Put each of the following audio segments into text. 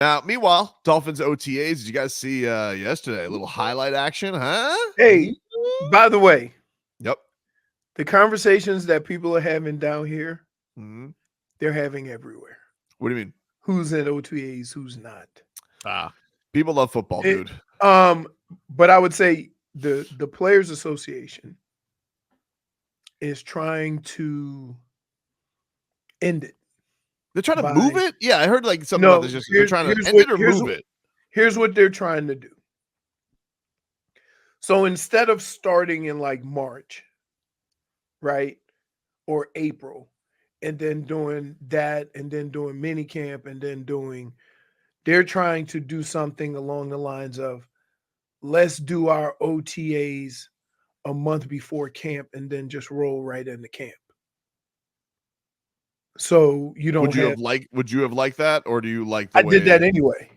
Now, meanwhile, Dolphins OTAs. Did you guys see yesterday a little highlight action? Huh? Hey, by the way, Yep. the conversations that people are having down here, Mm-hmm. they're having everywhere. What do you mean? Who's in OTAs? Who's not? People love football, dude. But I would say the Players Association is trying to end it. They're trying to move it? Yeah, I heard like something about this. They're trying to end it or move it. Here's what they're trying to do. So instead of starting in like March, right, or April, and then doing that, and then doing mini camp, and then they're trying to do something along the lines of, let's do our OTAs a month before camp and then just roll right into camp. So you don't would you have liked that, or do you like the I way did that anyway?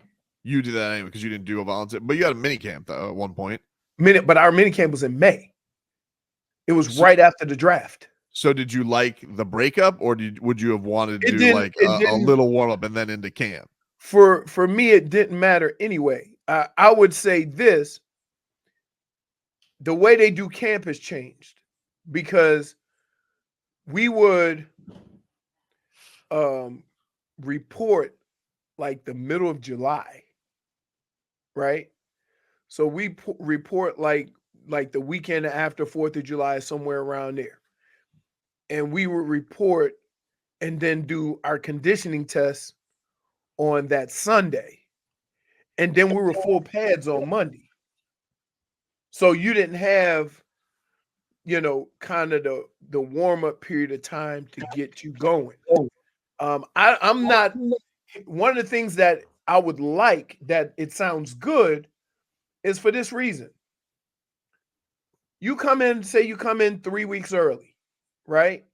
You did that anyway because you didn't do a volunteer, but you had a mini camp though at one point. But our mini camp was in May. It was right after the draft. So did you like the breakup, or would you have wanted to do like a little warm up and then into camp? For me, it didn't matter anyway. I would say this: the way they do camp has changed, because we would report like the middle of July, right? So we report like the weekend after 4th of July, somewhere around there. And we would report and then do our conditioning tests on that Sunday. And then we were full pads on Monday. So you didn't have, kind of the warm-up period of time to get you going. I'm not, one of the things that I would like, that it sounds good, is for this reason. You come in 3 weeks early, right?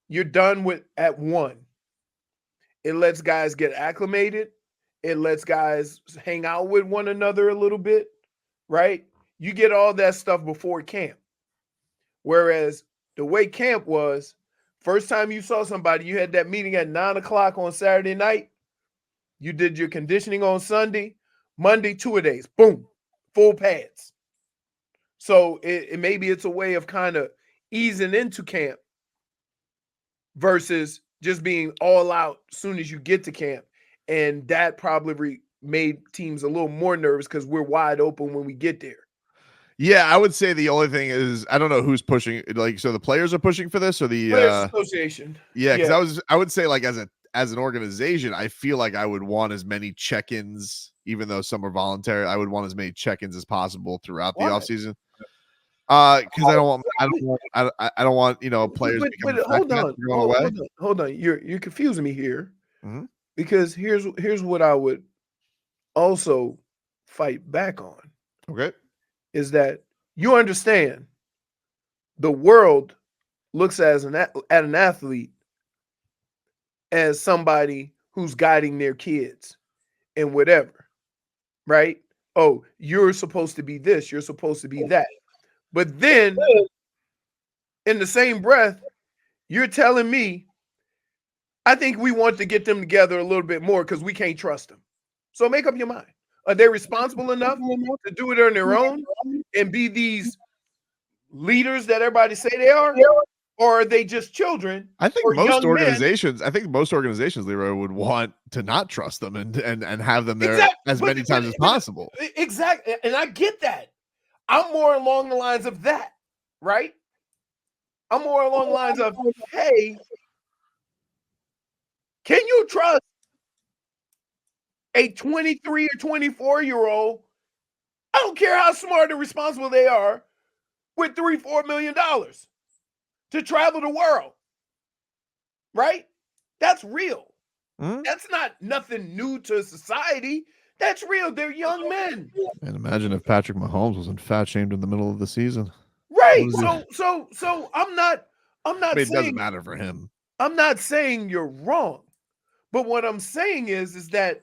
You're done at 1. It lets guys get acclimated. It lets guys hang out with one another a little bit, right? You get all that stuff before camp. Whereas the way camp was, first time you saw somebody, you had that meeting at 9:00 on Saturday night. You did your conditioning on Sunday. Monday, 2-a-days. Boom. Full pads. So maybe it's a way of kind of easing into camp versus just being all out as soon as you get to camp. And that probably made teams a little more nervous because we're wide open when we get there. Yeah, I would say the only thing is I don't know who's pushing. Like, so the players are pushing for this, or the Players Association. Yeah, because I would say like as an organization, I feel like I would want as many check-ins, even though some are voluntary. I would want as many check-ins as possible throughout the offseason. Because I don't want players. But hold on. You're confusing me here, because here's what I would also fight back on. Okay, is that you understand the world looks at an athlete as somebody who's guiding their kids and whatever, right? Oh, you're supposed to be this, you're supposed to be that. But then in the same breath, you're telling me, I think we want to get them together a little bit more because we can't trust them. So make up your mind. Are they responsible enough to do it on their own and be these leaders that everybody say they are? Or are they just children? I think most organizations, Leroy, would want to not trust them and have them there as many times as possible. Exactly. And I get that. I'm more along the lines of that, right? I'm more along the lines of, hey, can you trust a 23 or 24-year-old? I don't care how smart or responsible they are, with $3-4 million to travel the world, right? That's real. That's not nothing new to society. That's real. They're young men. And imagine if Patrick Mahomes wasn't fat shamed in the middle of the season. Right. So I'm not saying it doesn't matter for him. I'm not saying you're wrong. But what I'm saying is that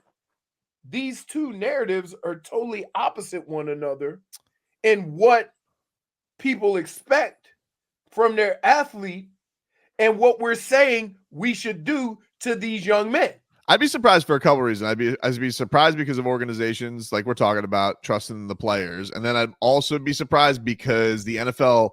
these two narratives are totally opposite one another in what people expect from their athlete and what we're saying we should do to these young men. I'd be surprised for a couple of reasons. I'd be surprised because of organizations like we're talking about trusting the players, and then I'd also be surprised because the NFL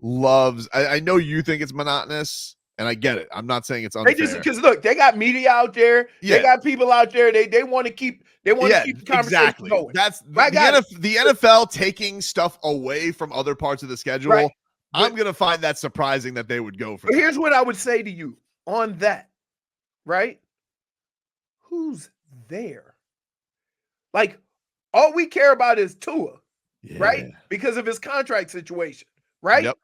loves. I know you think it's monotonous, and I get it. I'm not saying it's unfair. They just because look, they got media out there. Yeah. They got people out there. They want to keep. They want to keep the conversation going. That's the NFL taking stuff away from other parts of the schedule. Right. I'm gonna find that surprising that they would go for. But here's what I would say to you on that, right? Who's there? Like, all we care about is Tua, right? Because of his contract situation, right? Yep.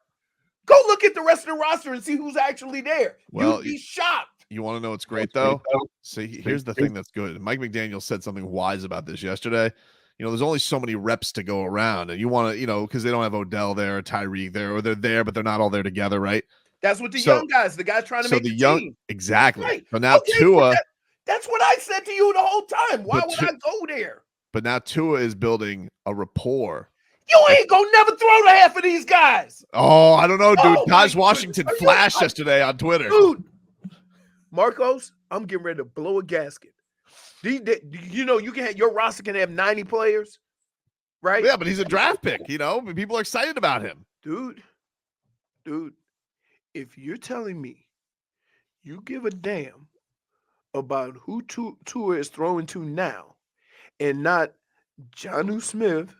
Go look at the rest of the roster and see who's actually there. Well, you'd be shocked. You want to know what's great, though? See, here's the thing that's good. Mike McDaniel said something wise about this yesterday. There's only so many reps to go around, and you want to, because they don't have Odell there or Tyreek there, or they're there, but they're not all there together, right? That's what the young guys, the guys trying to make the team. Exactly. Right. So now Tua. That's what I said to you the whole time. Why would I go there? But now Tua is building a rapport. You ain't gonna never throw to half of these guys. Oh, I don't know, dude. Taj Washington flashed yesterday on Twitter. Dude, Marcos, I'm getting ready to blow a gasket. You can have your roster can have 90 players, right? Yeah, but he's a draft pick. People are excited about him, dude. If you're telling me you give a damn about who Tua is throwing to now, and not Jonnu Smith,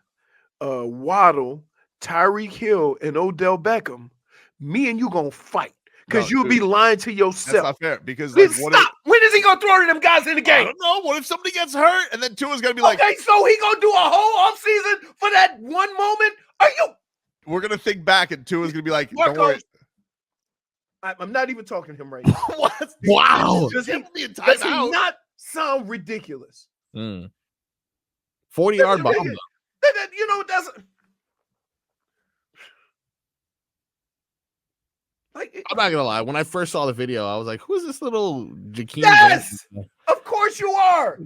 Waddle, Tyreek Hill, and Odell Beckham, me and you gonna fight. Because you'll be lying to yourself. That's not fair. Because stop. When is he gonna throw to them guys in the game? I don't know. What if somebody gets hurt and then Tua's gonna be like, okay, so he gonna do a whole offseason for that one moment? We're gonna think back and Tua's gonna be like, Marcos, don't worry. I'm not even talking to him right now. What? Wow. Does he not sound ridiculous? 40-yard bomb. That's I'm not gonna lie. When I first saw the video, I was like, "Who's this little Jakeem?" Yes, of course you are.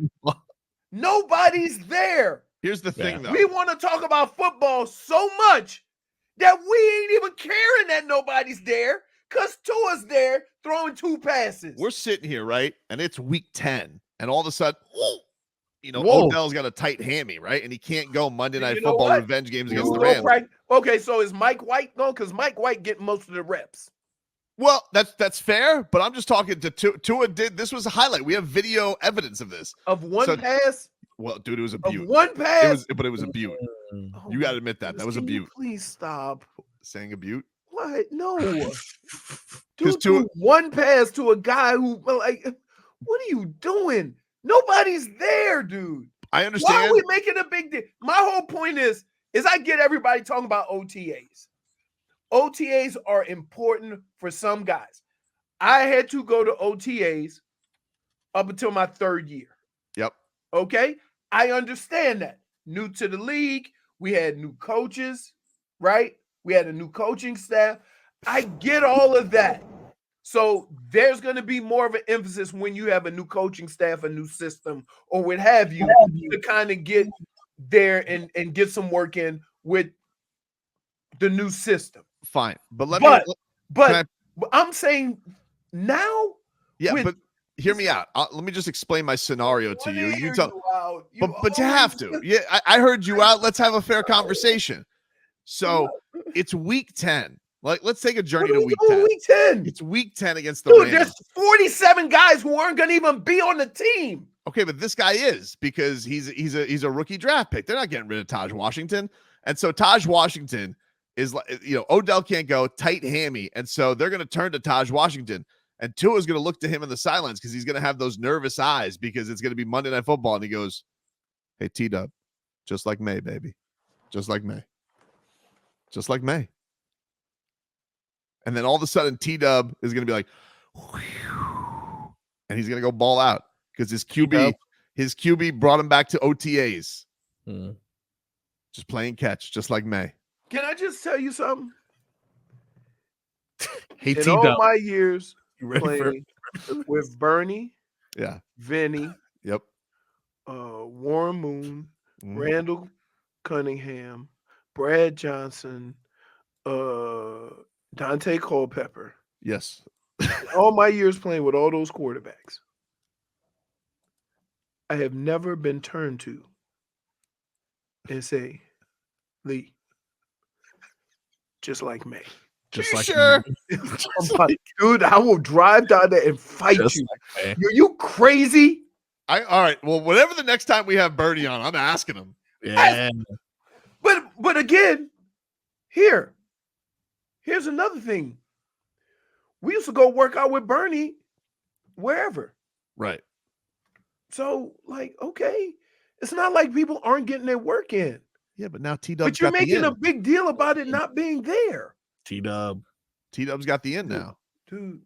Nobody's there. Here's the thing, though. We want to talk about football so much that we ain't even caring that nobody's there because Tua's there throwing 2 passes. We're sitting here, right? And it's week 10. And all of a sudden, Odell's got a tight hammy, right? And he can't go Monday Night Football revenge games against the Rams. Okay, so is Mike White going? Because Mike White getting most of the reps. Well, that's fair, but I'm just talking to Tua. This was a highlight. We have video evidence of this. Of one pass? Well, dude, it was a beaut. Of one pass? It was a beaut. You got to admit that. That was a beaut. Please stop. Saying a beaut? What? No. Dude, one pass to a guy who, what are you doing? Nobody's there, dude. I understand. Why are we making a big deal? My whole point is I get everybody talking about OTAs. OTAs are important for some guys. I had to go to OTAs up until my 3rd year. Yep. Okay? I understand that. New to the league, we had new coaches, right? We had a new coaching staff. I get all of that. So there's going to be more of an emphasis when you have a new coaching staff, a new system, or what have you, to kind of get there and get some work in with the new system. Fine. But I'm saying now. Yeah, but hear me out. Let me just explain my scenario to you. You have to. Yeah, I heard you out. Let's have a fair conversation. So it's week 10. Let's take a journey to week 10. Week 10. It's week 10 against the Rams. There's 47 guys who aren't going to even be on the team. Okay, but this guy is, because he's a rookie draft pick. They're not getting rid of Taj Washington. And so Taj Washington is Odell can't go, tight hammy. And so they're going to turn to Taj Washington. And Tua's going to look to him in the sidelines because he's going to have those nervous eyes because it's going to be Monday Night Football. And he goes, "Hey, T-Dub, just like May, baby. Just like May. Just like May." And then all of a sudden, T-Dub is going to be like, whew, and he's going to go ball out because his QB brought him back to OTAs. Just playing catch, just like May. Can I just tell you something? Hey, in all my years playing with Bernie, Vinny, Warren Moon, Randall Cunningham, Brad Johnson, Dante Culpepper. Yes. All my years playing with all those quarterbacks. I have never been turned to and say, Lee, just like May. Just You like sure? Dude, I will drive down there and fight Just you. like May. You crazy? All right. Well, whatever the next time we have Bernie on, I'm asking him. Yeah. But again, here's another thing. We used to go work out with Bernie wherever. Right. So, like, okay, it's not like people aren't getting their work in. Yeah, but now T-Dub's But you're got the making in. a big deal about it not being there. T-Dub. T-Dub's got the in now. Dude,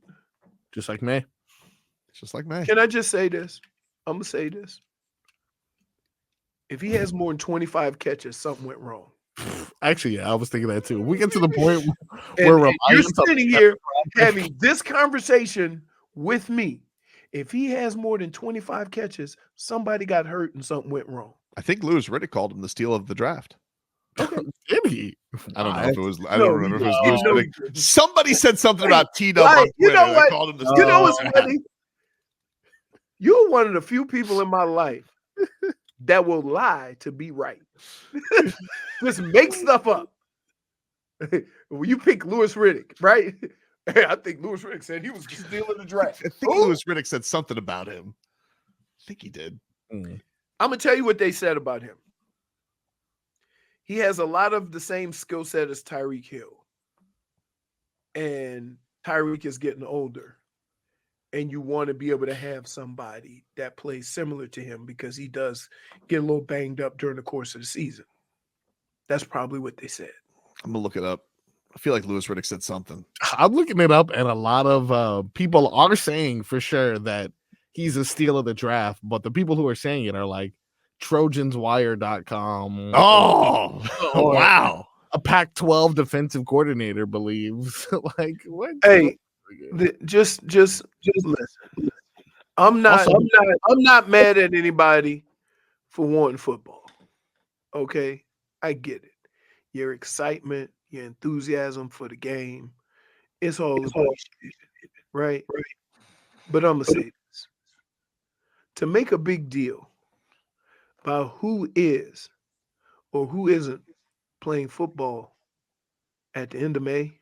Just like May. It's just like May. can I just say this? I'm going to say this. If he has more than 25 catches, something went wrong. Actually, yeah, I was thinking that too. We get to the point And where you're sitting here having this conversation with me. If he has more than 25 catches, somebody got hurt and something went wrong. I think Louis Riddick called him the steal of the draft. Okay. Did he? I don't know if it was. I No, don't remember if it was he Louis didn't. Riddick. Somebody said something about T-Dub Right. on Twitter. You know They what? called him the You steal know of what's the draft. funny? You're one of the few people in my life that will lie to be right. Just make stuff up. When you pick Louis Riddick, right? I think Louis Riddick said he was stealing the draft. I think Louis Riddick said something about him. I think he did. I'm gonna tell you what they said about him. He has a lot of the same skill set as Tyreek Hill. And Tyreek is getting older. And you want to be able to have somebody that plays similar to him because he does get a little banged up during the course of the season. That's probably what they said. I'm gonna look it up. I feel like Louis Riddick said something. I'm looking it up, and a lot of people are saying for sure that he's a steal of the draft, but the people who are saying it are like TrojansWire.com. Oh, or wow. A Pac-12 defensive coordinator believes. Like, what? Hey, just listen. I'm not mad at anybody for wanting football. Okay, I get it. Your excitement, your enthusiasm for the game, it's all appreciated, right? But I'm gonna say this: to make a big deal about who is or who isn't playing football at the end of May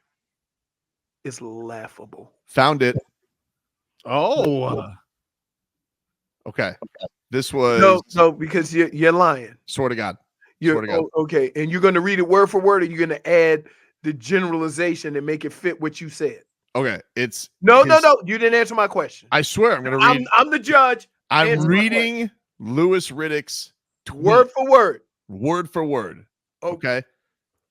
is laughable. Found it. Oh, Okay. This was No, because you're lying. swear to God. You're Swear to God. okay, and you're going to read it word for word, or you're going to add the generalization and make it fit what you said. Okay. It's No. You didn't answer my question. I swear I'm gonna read. I'm the judge. I'm answer my reading Louis Riddick's tweet, Word for word. word for word. Okay.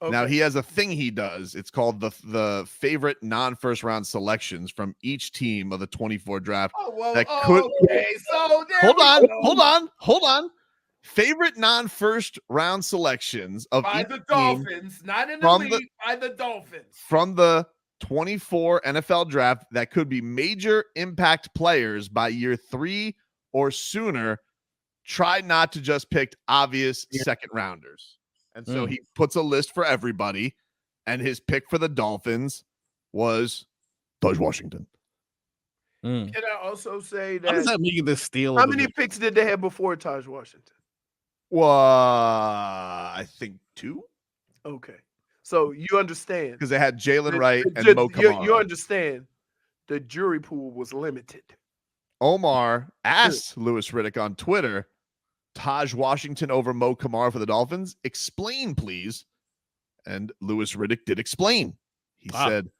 Okay. Now he has a thing he does. It's called the favorite non-first round selections from each team of the 24 draft. Okay. So Hold on. Favorite non-first round selections of by each the team Dolphins, not in the from league, by the Dolphins. from the 24 NFL draft that could be major impact players by year 3 or sooner. Try not to just pick obvious second rounders. And so he puts a list for everybody, and his pick for the Dolphins was Taj Washington. Can I also say how does that? that make it the steal? How of the many draft? picks did they have before Taj Washington? Well, I think 2 Okay, so you understand because they had Jalen the- Wright the- and Mo you Kamara. understand the jury pool was limited. Omar asked Louis Riddick on Twitter, Taj Washington over Mo Kamara for the Dolphins? Explain, please. And Louis Riddick did explain. He said,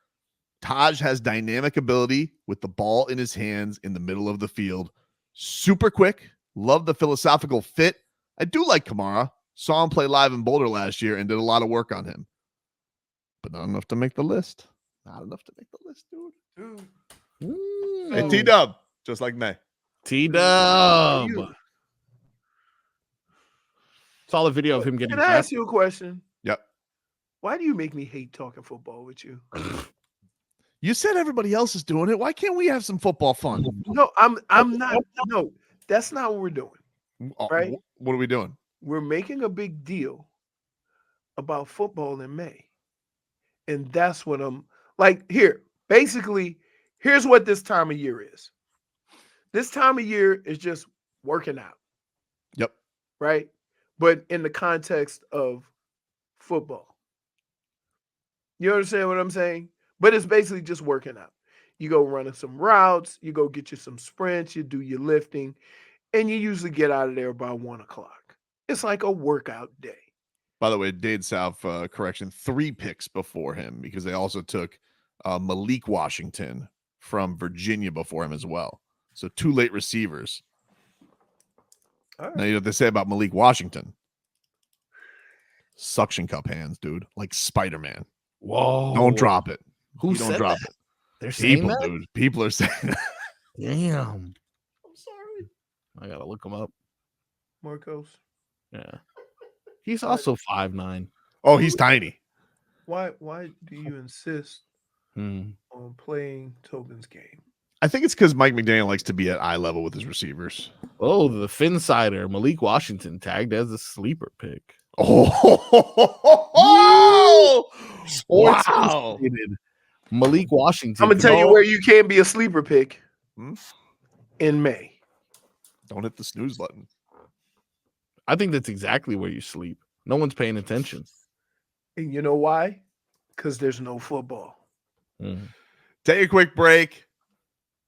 Taj has dynamic ability with the ball in his hands in the middle of the field. Super quick. Love the philosophical fit. I do like Kamara. Saw him play live in Boulder last year and did a lot of work on him. But not enough to make the list. Not enough to make the list, dude. Hey, T-Dub. Just like May. T-Dub. Saw the video of him getting Can I ask you a question? Yep. Why do you make me hate talking football with you? You said everybody else is doing it. Why can't we have some football fun? No, I'm not. No, that's not what we're doing. Right? What are we doing? We're making a big deal about football in May. And that's what I'm like here. Basically, here's what this time of year is. This time of year is just working out. right? But in the context of football. You understand what I'm saying? But it's basically just working out. You go running some routes, you go get you some sprints, you do your lifting, and you usually get out of there by 1 o'clock. It's like a workout day. By the way, Dade South, correction, 3 picks before him because they also took Malik Washington from Virginia before him as well. So 2 late receivers. All right. Now, you know what they say about Malik Washington? Suction cup hands, dude. Like Spider-Man. Whoa. Don't drop it. Who don't said drop that? it. They're saying People, that? dude. People are saying that. Damn. I'm sorry. I gotta look him up. Marcos. Yeah. He's also 5'9". Oh, he's tiny. Why do you insist on playing Tobin's game? I think it's because Mike McDaniel likes to be at eye level with his receivers. Oh, the Finsider, Malik Washington tagged as a sleeper pick. Oh, Sports wow. Illustrated. Malik Washington. I'm gonna tell you where you can't be a sleeper pick. In May. Don't hit the snooze button. I think that's exactly where you sleep. No one's paying attention. And you know why? Because there's no football. Take a quick break.